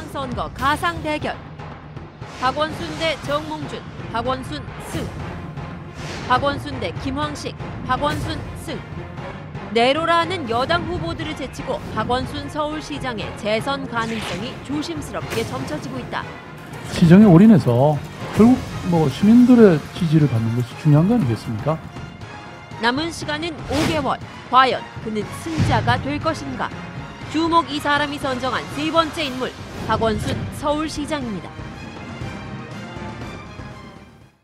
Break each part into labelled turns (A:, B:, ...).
A: 서울시장선거 가상 대결. 박원순 대 정몽준, 박원순 승. 박원순 대 김황식, 박원순 승. 내로라는 여당 후보들을 제치고 박원순 서울시장의 재선 가능성이 조심스럽게 점쳐지고 있다.
B: 시정에 올인해서 결국 시민들의 지지를 받는 것이 중요한 거 아니겠습니까?
A: 남은 시간은 5개월. 과연 그는 승자가 될 것인가? 주목 이 사람이 선정한 세 번째 인물, 박원순 서울시장입니다.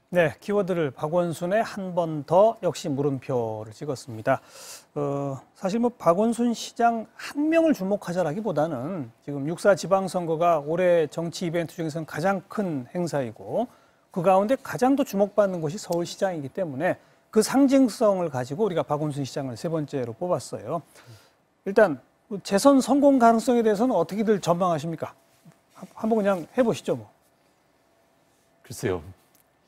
C: 네, 키워드를 박원순의 한 번 더 역시 물음표를 찍었습니다. 사실 박원순 시장 한 명을 주목하자라기보다는 지금 6.4 지방선거가 올해 정치 이벤트 중에서는 가장 큰 행사이고 그 가운데 가장 더 주목받는 곳이 서울시장이기 때문에 그 상징성을 가지고 우리가 박원순 시장을 세 번째로 뽑았어요. 일단 재선 성공 가능성에 대해서는 어떻게들 전망하십니까? 한번 그냥 해보시죠.
D: 글쎄요.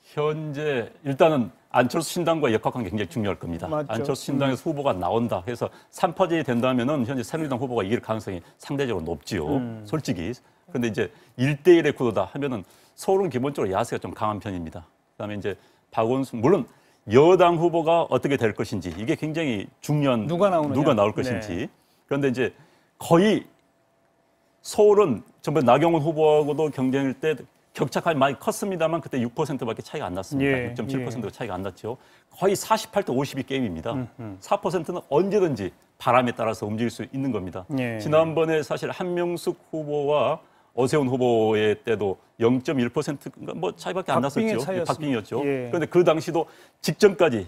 D: 현재 일단은 안철수 신당과 역학관계 굉장히 중요할 겁니다.
C: 맞죠.
D: 안철수 신당에서 후보가 나온다 해서 3파전이 된다면은 현재 새누리당 후보가 이길 가능성이 상대적으로 높지요. 솔직히. 그런데 이제 1대1의 구도다 하면은 서울은 기본적으로 야세가 좀 강한 편입니다. 그다음에 이제 박원순 물론 여당 후보가 어떻게 될 것인지 이게 굉장히 중요한 누가 나올 것인지. 네. 그런데 이제 거의 서울은 전부 나경원 후보하고도 경쟁일 때 격차가 많이 컸습니다만 그때 6%밖에 차이가 안 났습니다.
C: 예,
D: 6.7%가 차이가 안 났죠. 거의 48대 52 게임입니다. 4%는 언제든지 바람에 따라서 움직일 수 있는 겁니다.
C: 예.
D: 지난번에 사실 한명숙 후보와 오세훈 후보의 때도 0.1%인가 차이밖에 안 났었죠. 박빙이었죠. 예. 그런데 그 당시도 직전까지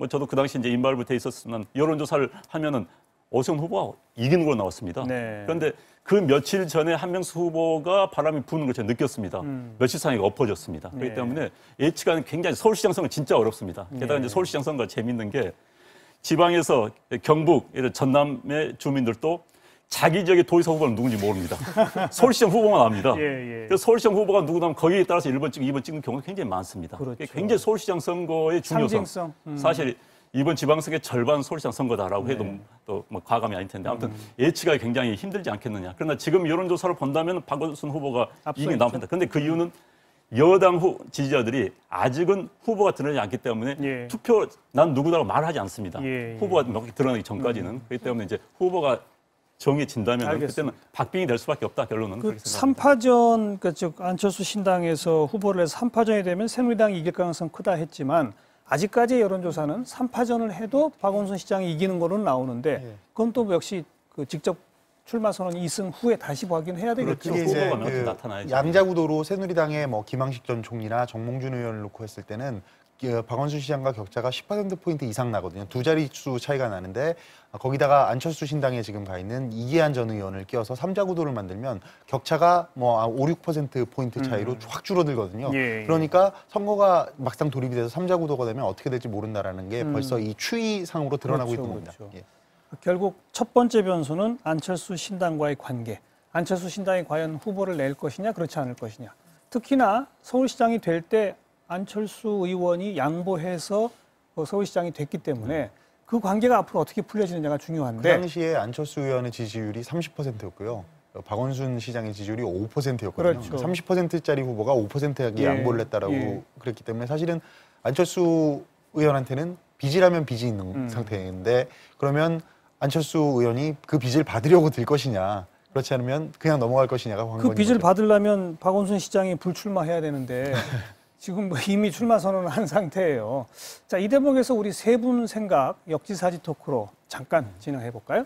D: 저도 그 당시 이제 인발부터 있었으면 여론조사를 하면은 오세훈 후보가 이기는 걸로 나왔습니다. 네. 그런데 그 며칠 전에 한명숙 후보가 바람이 부는 걸 제가 느꼈습니다. 며칠 사이가 엎어졌습니다. 그렇기 때문에 예측하는 굉장히 서울시장 선거 진짜 어렵습니다. 게다가 이제 서울시장 선거가 재밌는 게 지방에서 경북, 전남의 주민들도 자기 지역의 도의사 후보는 누군지 모릅니다. 서울시장 후보만 압니다. 그래서 서울시장 후보가 누구나 거기에 따라서 1번 찍고 2번 찍는 경우가 굉장히 많습니다. 그렇죠. 굉장히 서울시장 선거의 중요성. 상징성. 사실 이번 지방선거의 절반 서울시장 선거다라고 해도 또 과감이 아닐 텐데 아무튼 예측하기 굉장히 힘들지 않겠느냐. 그러나 지금 여론조사를 본다면 박원순 후보가 이게 나옵니다. 그런데 그 이유는 여당 지지자들이 아직은 후보가 드러나지 않기 때문에 투표 난 누구다라고 말하지 않습니다. 후보가 몇 개 드러나기 전까지는. 그렇기 때문에 이제 후보가 정해진다면 그때는 박빙이 될 수밖에 없다 결론은.
C: 그 3파전 즉 안철수 신당에서 후보를 해서 3파전이 되면 새누리당이 이길 가능성 크다 했지만 아직까지의 여론조사는 3파전을 해도 박원순 시장이 이기는 거로 나오는데 그건 또 역시 직접 출마 선언 2승 후에 다시 확인해야 되겠죠.
E: 후보가 양자구도로 새누리당의 김황식 전 총리나 정몽준 의원을 놓고 했을 때는 박원순 시장과 격차가 10%포인트 이상 나거든요. 두 자릿수 차이가 나는데 거기다가 안철수 신당에 지금 가 있는 이계한 전 의원을 끼워서 3자구도를 만들면 격차가 5, 6%포인트 차이로 확 줄어들거든요. 그러니까 선거가 막상 돌입이 돼서 3자구도가 되면 어떻게 될지 모른다라는 게 벌써 이 추이상으로 드러나고 있는 겁니다.
C: 결국 첫 번째 변수는 안철수 신당과의 관계. 안철수 신당이 과연 후보를 낼 것이냐 그렇지 않을 것이냐. 특히나 서울시장이 될 때 안철수 의원이 양보해서 서울시장이 됐기 때문에 그 관계가 앞으로 어떻게 풀려지느냐가 중요한데
E: 그 당시에 안철수 의원의 지지율이 30%였고요. 박원순 시장의 지지율이 5%였거든요.
C: 그렇죠.
E: 30%짜리 후보가 5%에게 양보를 했다라고 그랬기 때문에 사실은 안철수 의원한테는 빚이라면 빚이 있는 상태인데 그러면 안철수 의원이 그 빚을 받으려고 들 것이냐 그렇지 않으면 그냥 넘어갈 것이냐가 관건인
C: 그 빚을
E: 거죠.
C: 받으려면 박원순 시장이 불출마해야 되는데 지금 이미 출마 선언을 한 상태예요. 자, 이 대목에서 우리 세 분 생각 역지사지 토크로 잠깐 진행해 볼까요?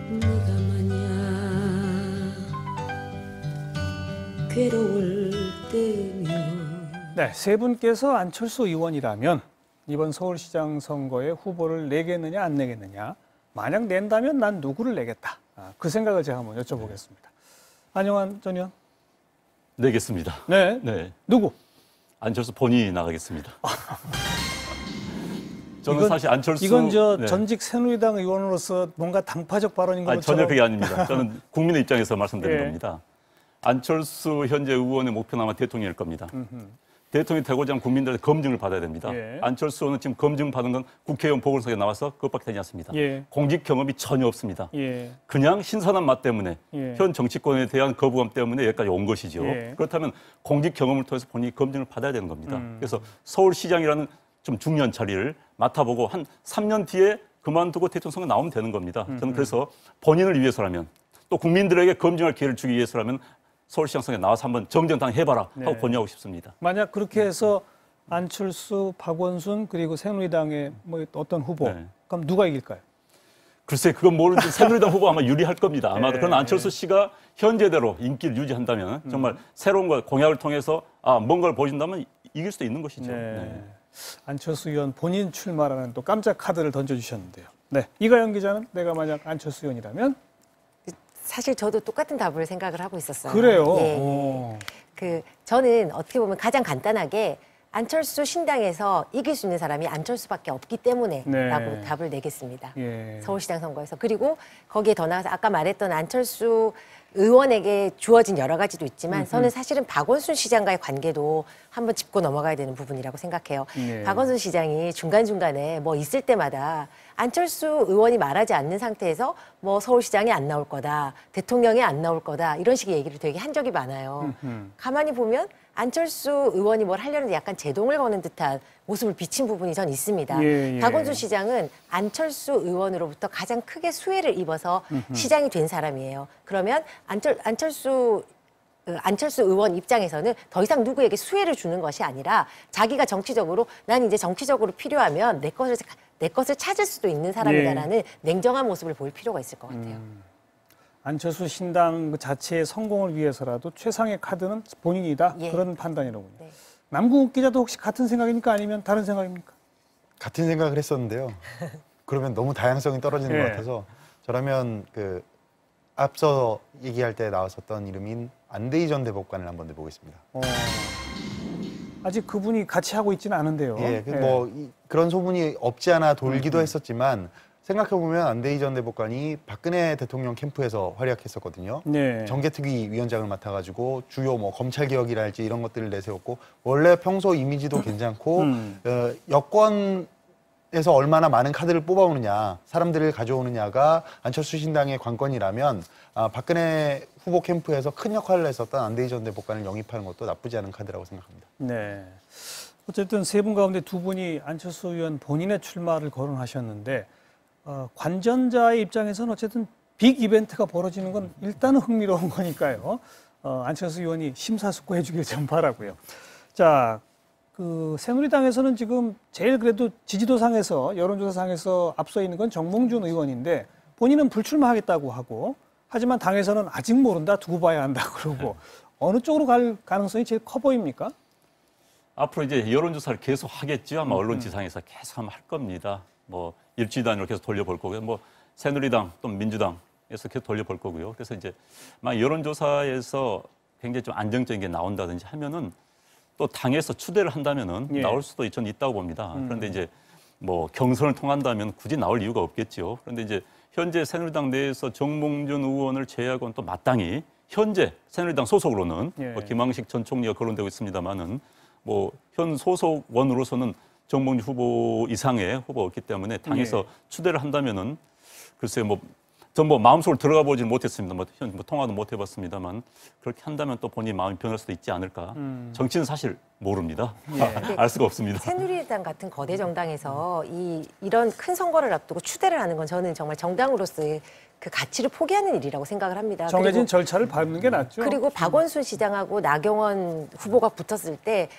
F: 네가 마냥 괴로울 때면
C: 네, 세 분께서 안철수 의원이라면 이번 서울시장 선거에 후보를 내겠느냐 안 내겠느냐. 만약 낸다면 난 누구를 내겠다. 그 생각을 제가 한번 여쭤보겠습니다. 안영환 전 의원.
D: 내겠습니다.
C: 네. 누구?
D: 안철수 본인이 나가겠습니다. 저는 사실 안철수
C: 이건 전직 새누리당 의원으로서 뭔가 당파적 발언인 것처럼
D: 전혀 그게 아닙니다. 저는 국민의 입장에서 말씀드린 겁니다. 안철수 현재 의원의 목표는 아마 대통령일 겁니다. 대통령이 되고자 하는 국민들의 검증을 받아야 됩니다.
C: 예.
D: 안철수 의원은 지금 검증받은 건 국회의원 보궐석에 나와서 그것밖에 되지 않습니다.
C: 예.
D: 공직 경험이 전혀 없습니다.
C: 예.
D: 그냥 신선한 맛 때문에
C: 예.
D: 현 정치권에 대한 거부감 때문에 여기까지 온 것이죠.
C: 예.
D: 그렇다면 공직 경험을 통해서 본인이 검증을 받아야 되는 겁니다. 그래서 서울시장이라는 좀 중요한 자리를 맡아보고 한 3년 뒤에 그만두고 대통령 선거 나오면 되는 겁니다. 저는 그래서 본인을 위해서라면 또 국민들에게 검증할 기회를 주기 위해서라면 서울시장 선거에 나와서 한번 정정당해봐라 하고
C: 네.
D: 권유하고 싶습니다.
C: 만약 그렇게 해서 안철수, 박원순 그리고 새누리당의 뭐 어떤 후보
D: 네.
C: 그럼 누가 이길까요?
D: 글쎄 그건 모르는데 새누리당 후보 아마 유리할 겁니다. 아마도.
C: 네.
D: 그러나 안철수 씨가 현재대로 인기를 유지한다면 정말 새로운 걸 공약을 통해서 뭔가를 보여준다면 이길 수도 있는 것이죠.
C: 네.
D: 네.
C: 안철수 의원 본인 출마라는 또 깜짝 카드를 던져주셨는데요. 네, 이가영 기자는 내가 만약 안철수 의원이라면?
G: 사실 저도 똑같은 답을 생각을 하고 있었어요.
C: 그래요?
G: 예.
C: 오.
G: 저는 어떻게 보면 가장 간단하게 안철수 신당에서 이길 수 있는 사람이 안철수밖에 없기 때문에
C: 네.
G: 라고 답을 내겠습니다.
C: 예.
G: 서울시장 선거에서. 그리고 거기에 더 나아가서 아까 말했던 안철수 의원에게 주어진 여러 가지도 있지만 저는 사실은 박원순 시장과의 관계도 한번 짚고 넘어가야 되는 부분이라고 생각해요.
C: 예.
G: 박원순 시장이 중간중간에 뭐 있을 때마다 안철수 의원이 말하지 않는 상태에서 뭐 서울시장이 안 나올 거다, 대통령이 안 나올 거다 이런 식의 얘기를 되게 한 적이 많아요. 가만히 보면 안철수 의원이 뭘 하려는데 약간 제동을 거는 듯한 모습을 비친 부분이 전 있습니다.
C: 예.
G: 박원순 시장은 안철수 의원으로부터 가장 크게 수혜를 입어서 시장이 된 사람이에요. 그러면 안철수 의원 입장에서는 더 이상 누구에게 수혜를 주는 것이 아니라 자기가 정치적으로 난 이제 정치적으로 필요하면 내 것을 찾을 수도 있는 사람이다라는 냉정한 모습을 보일 필요가 있을 것 같아요.
C: 안철수 신당 그 자체의 성공을 위해서라도 최상의 카드는 본인이다.
G: 예.
C: 그런 판단이로군요.
G: 네.
C: 남궁욱 기자도 혹시 같은 생각입니까? 아니면 다른 생각입니까?
E: 같은 생각을 했었는데요. 그러면 너무 다양성이 떨어지는
C: 예.
E: 것 같아서 저라면 그 앞서 얘기할 때 나왔었던 이름인 안대희 전 대법관을 한번 내보겠습니다.
C: 아직 그분이 같이 하고 있지는 않은데요.
E: 예, 그런 소문이 없지 않아 돌기도 했었지만 생각해보면 안대희 전 대법관이 박근혜 대통령 캠프에서 활약했었거든요.
C: 네.
E: 정개특위 위원장을 맡아가지고 주요 뭐 검찰 개혁이랄지 이런 것들을 내세웠고 원래 평소 이미지도 괜찮고 여권에서 얼마나 많은 카드를 뽑아오느냐, 사람들을 가져오느냐가 안철수 신당의 관건이라면 박근혜 후보 캠프에서 큰 역할을 했었던 안대희 전 대법관을 영입하는 것도 나쁘지 않은 카드라고 생각합니다.
C: 네. 어쨌든 세 분 가운데 두 분이 안철수 의원 본인의 출마를 거론하셨는데 관전자의 입장에서는 어쨌든 빅 이벤트가 벌어지는 건 일단은 흥미로운 거니까요. 안철수 의원이 심사숙고해 주길 좀 바라고요. 자, 그 새누리당에서는 지금 제일 그래도 지지도상에서 여론조사상에서 앞서 있는 건 정몽준 의원인데 본인은 불출마하겠다고 하고 하지만 당에서는 아직 모른다, 두고 봐야 한다 그러고 어느 쪽으로 갈 가능성이 제일 커 보입니까?
D: 앞으로 이제 여론조사를 계속 하겠죠. 아마 언론지상에서 계속 할 겁니다. 뭐 일주일 단위로 계속 돌려볼 거고요. 뭐 새누리당 또 민주당에서 계속 돌려볼 거고요. 그래서 이제 막 여론조사에서 굉장히 좀 안정적인 게 나온다든지 하면은 또 당에서 추대를 한다면은
C: 예.
D: 나올 수도 저는 있다고 봅니다. 그런데 이제 뭐 경선을 통한다면 굳이 나올 이유가 없겠죠. 그런데 이제 현재 새누리당 내에서 정몽준 의원을 제외하고는 또 마땅히 현재 새누리당 소속으로는
C: 예.
D: 뭐 김황식 전 총리가 거론되고 있습니다만은 뭐 현 소속원으로서는 정몽준 후보 이상의 후보가 없기 때문에 당에서
C: 예.
D: 추대를 한다면은 글쎄요 전 뭐 마음속으로 들어가 보지는 못했습니다. 뭐 통화도 못 해봤습니다만 그렇게 한다면 또 본인 마음이 변할 수도 있지 않을까. 정치는 사실 모릅니다. 알 수가 없습니다.
G: 새누리당 같은 거대 정당에서 이런 큰 선거를 앞두고 추대를 하는 건 저는 정말 정당으로서의 그 가치를 포기하는 일이라고 생각을 합니다.
C: 정해진 절차를 밟는 게 낫죠.
G: 그리고 박원순 시장하고 나경원 후보가 붙었을 때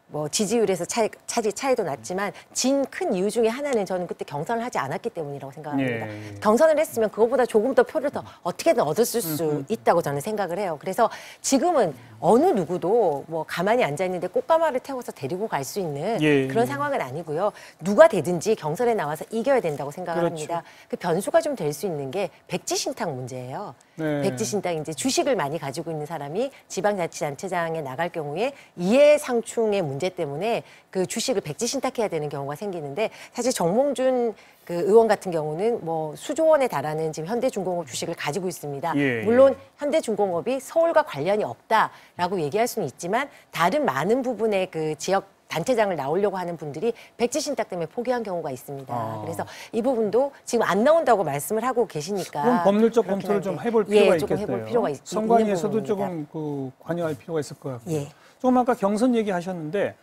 G: 뭐 지지율에서 차이도 났지만 진 큰 이유 중에 하나는 저는 그때 경선을 하지 않았기 때문이라고 생각합니다.
C: 예.
G: 경선을 했으면 그거보다 조금 더 표를 더 어떻게든 얻었을 수 있다고 저는 생각을 해요. 그래서 지금은 어느 누구도 뭐 가만히 앉아 있는데 꽃가마를 태워서 데리고 갈 수 있는
C: 예.
G: 그런 상황은 아니고요. 누가 되든지 경선에 나와서 이겨야 된다고 생각을
C: 그렇죠.
G: 합니다. 그 변수가 좀 될 수 있는 게 백지신탁 문제예요.
C: 네.
G: 백지신탁 이제 주식을 많이 가지고 있는 사람이 지방자치단체장에 나갈 경우에 이해상충의 문제 때문에 그 주식을 백지신탁해야 되는 경우가 생기는데 사실 정몽준 그 의원 같은 경우는 뭐 수조 원에 달하는 지금 현대중공업 주식을 가지고 있습니다.
C: 예,
G: 물론 현대중공업이 서울과 관련이 없다라고 얘기할 수는 있지만 다른 많은 부분의 그 지역 단체장을 나오려고 하는 분들이 백지 신탁 때문에 포기한 경우가 있습니다. 그래서 이 부분도 지금 안 나온다고 말씀을 하고 계시니까
C: 그럼 법률적 검토를 좀 해볼 필요가 있겠어요.
G: 해볼 필요가
C: 선관위에서도 조금 그 관여할 필요가 있을 것 같고요.
G: 예.
C: 조금 아까 경선 얘기하셨는데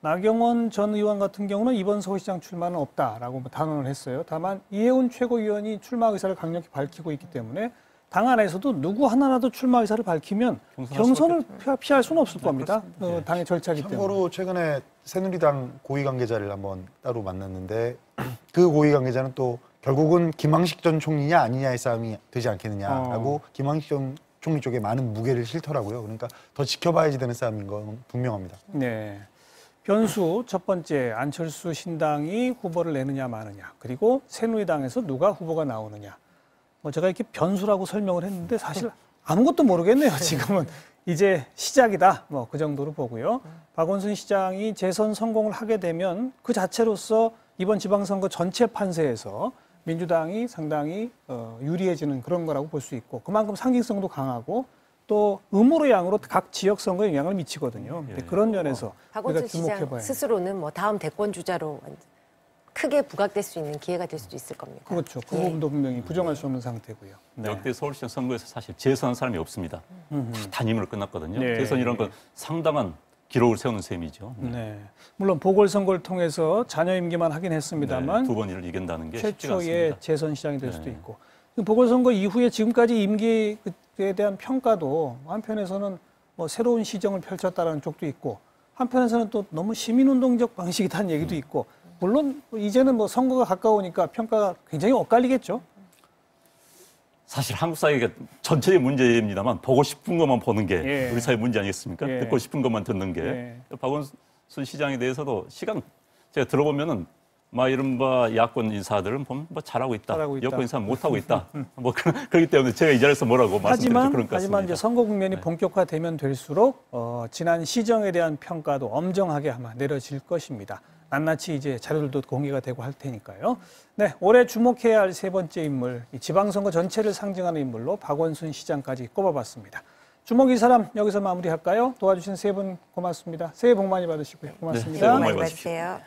C: 나경원 전 의원 같은 경우는 이번 서울시장 출마는 없다라고 단언을 했어요. 다만 이해운 최고위원이 출마 의사를 강력히 밝히고 있기 때문에 당 안에서도 누구 하나라도 출마 의사를 밝히면 경선을 피할 수는 없을 겁니다. 당의 절차이기 때문에.
E: 참고로 최근에 새누리당 고위 관계자를 한번 따로 만났는데 그 고위 관계자는 또 결국은 김황식 전 총리냐 아니냐의 싸움이 되지 않겠느냐라고 김황식 전 총리 쪽에 많은 무게를 실더라고요. 그러니까 더 지켜봐야지 되는 싸움인 건 분명합니다.
C: 네. 변수 첫 번째 안철수 신당이 후보를 내느냐 마느냐 그리고 새누리당에서 누가 후보가 나오느냐 뭐 제가 이렇게 변수라고 설명을 했는데 사실 아무것도 모르겠네요. 지금은 이제 시작이다 뭐 그 정도로 보고요. 박원순 시장이 재선 성공을 하게 되면 그 자체로서 이번 지방선거 전체 판세에서 민주당이 상당히 유리해지는 그런 거라고 볼 수 있고 그만큼 상징성도 강하고 또 음으로 양으로 각 지역 선거에 영향을 미치거든요. 그런 면에서
G: 박원순 시장 스스로는 뭐 다음 대권 주자로 크게 부각될 수 있는 기회가 될 수도 있을 겁니다.
C: 그렇죠. 그 부분도 분명히 부정할 수 없는 상태고요.
D: 네. 역대 서울시장 선거에서 사실 재선한 사람이 없습니다. 다 단임으로 끝났거든요.
C: 네.
D: 재선이라는 건 상당한 기록을 세우는 셈이죠.
C: 네. 물론 보궐선거를 통해서 자녀 임기만 하긴 했습니다만
D: 네, 두 번을 이긴다는 게 쉽지가
C: 최초의
D: 않습니다.
C: 재선 시장이 될 수도 있고 보궐선거 이후에 지금까지 임기에 대한 평가도 한편에서는 뭐 새로운 시정을 펼쳤다는 쪽도 있고 한편에서는 또 너무 시민운동적 방식이라는 얘기도 있고 물론 이제는 뭐 선거가 가까우니까 평가가 굉장히 엇갈리겠죠.
D: 사실 한국 사회가 전체의 문제입니다만 보고 싶은 것만 보는 게 우리 사회 문제 아니겠습니까? 듣고 싶은 것만 듣는 게. 박원순 시장에 대해서도 시간 제가 들어보면은 막 이른바 야권 인사들은 보면 뭐 잘하고 있다. 여권 인사는 못하고 있다. 뭐 그렇기 때문에 제가 이 자리에서 뭐라고 말씀드리죠. 그런 것 같습니다.
C: 하지만 이제 선거 국면이 본격화되면 될수록 지난 시정에 대한 평가도 엄정하게 아마 내려질 것입니다. 낱낱이 이제 자료들도 공개가 되고 할 테니까요. 네, 올해 주목해야 할 세 번째 인물, 이 지방선거 전체를 상징하는 인물로 박원순 시장까지 꼽아봤습니다. 주목 이 사람 여기서 마무리할까요? 도와주신 세 분 고맙습니다. 새해 복 많이 받으시고요. 고맙습니다.
D: 네, 새해 복
G: 많이 받으세요.